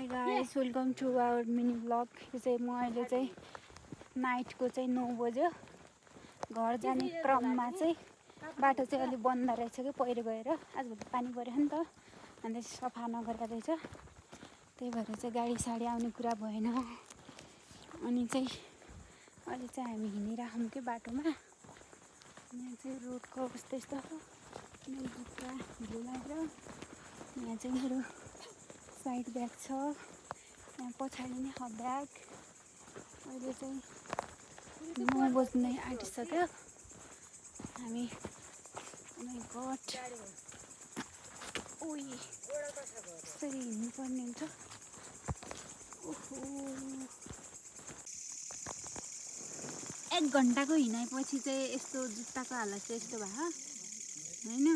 High guys, welcome to our mini blog. यो चाहिँ म अहिले चाहिँ नाइटको चाहिँ 9 बज्यो। घर जाने क्रममा चाहिँ बाटो चाहिँ अलि बन्द रहेछ कि पहिरो गएर आजभोलि पानी पऱ्यो नि त, अन्त सफा नगरेको रहेछ। त्यही भएर चाहिँ गाडी साडी आउने कुरा भएन। अनि चाहिँ अहिले चाहिँ हामी हिँडिराखौँ कि बाटोमा। यहाँ चाहिँ रोडको अवस्था यस्तो हो। मेरो जुत्ता हिलो लागेर यहाँ चाहिँ मेरो साइड ब्याग छ, यहाँ पछाडि नै हो ब्याग। अहिले चाहिँ 9 बज्नै आँटिसक्यो। हामी गट ओइ यसरी हिँड्नुपर्ने हुन्छ। ओहो, 1 घन्टाको हिँडाइपछि चाहिँ यस्तो जुत्ताको हालत चाहिँ यस्तो भयो होइन।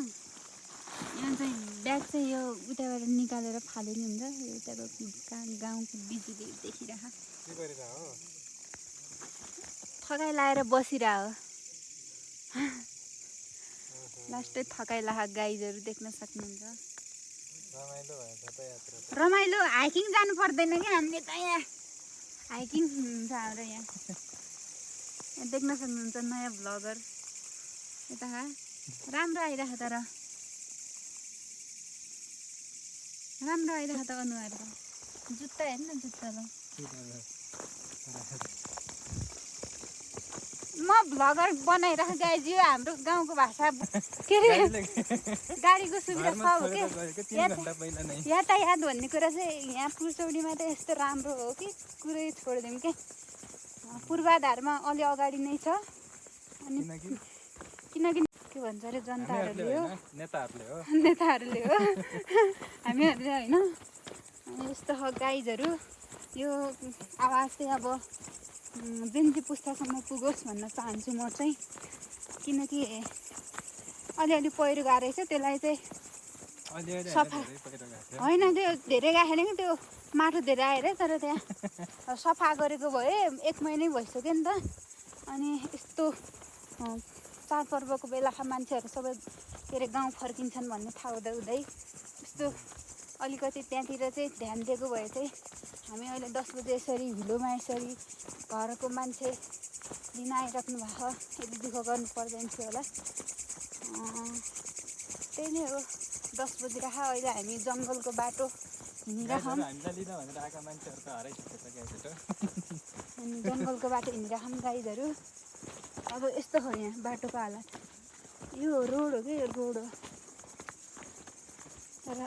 यहाँ चाहिँ ब्याग चाहिँ यो उताबाट निकालेर फालिने हुन्छ। यो उताको गाउँको बिजुली देखिरह थकाइ लाएर बसिरह लास्टै थकाइ लाहा गाइजहरू देख्न सक्नुहुन्छ। रमाइलो हाइकिङ जानु पर्दैन कि हामीले त यहाँ हाइकिङ हुन्छ हाम्रो यहाँ देख्न सक्नुहुन्छ नयाँ भ्लगर। यता राम्रो आइरहेको तर राम्रो आइरहेको त अनुहार त। जुत्ता हेर्न जुत्ता ल म भ्लगर बनाइराख गाइज। यो हाम्रो गाउँको भाषा के अरे गाडीको सुविधा छ हो कि यातायात भन्ने कुरा चाहिँ यहाँ पुर्चौडीमा त यस्तो राम्रो हो कि कुरै छोडिदिउँ कि पूर्वाधारमा अलि अगाडि नै छ। अनि किनकि के भन्छ अरे जनताहरूले हो नेताहरूले हो हामीहरूले होइन। अनि यस्तो हो गाइजहरू। यो आवाज चाहिँ अब जेन्जी पुस्तासम्म पुगोस् भन्न चाहन्छु म चाहिँ। किनकि अलिअलि पहिरो गएको रहेछ, त्यसलाई चाहिँ सफा होइन, त्यो धेरै गएको छैन कि त्यो माटो धेरै आएर, तर त्यहाँ सफा गरेको भए 1 महिनै भइसक्यो नि त। अनि यस्तो चाडपर्वको बेलाका मान्छेहरू सबै के अरे गाउँ फर्किन्छन् भन्ने थाहा हुँदै यस्तो अलिकति त्यहाँतिर चाहिँ ध्यान दिएको भए चाहिँ हामी अहिले 10 बजे यसरी हिलोमा यसरी घरको मान्छे लिन आइराख्नु भएको यति दुःख गर्नु पर्दैन थियो होला। त्यही नै हो, 10 बजिरहेको। अहिले हामी जङ्गलको बाटो हिँडिराखौँ। अनि जङ्गलको बाटो हिँडिराखौँ गाइजहरू। अब यस्तो हो यहाँ बाटोको हालत। यो रोड हो कि यो रोड हो, तर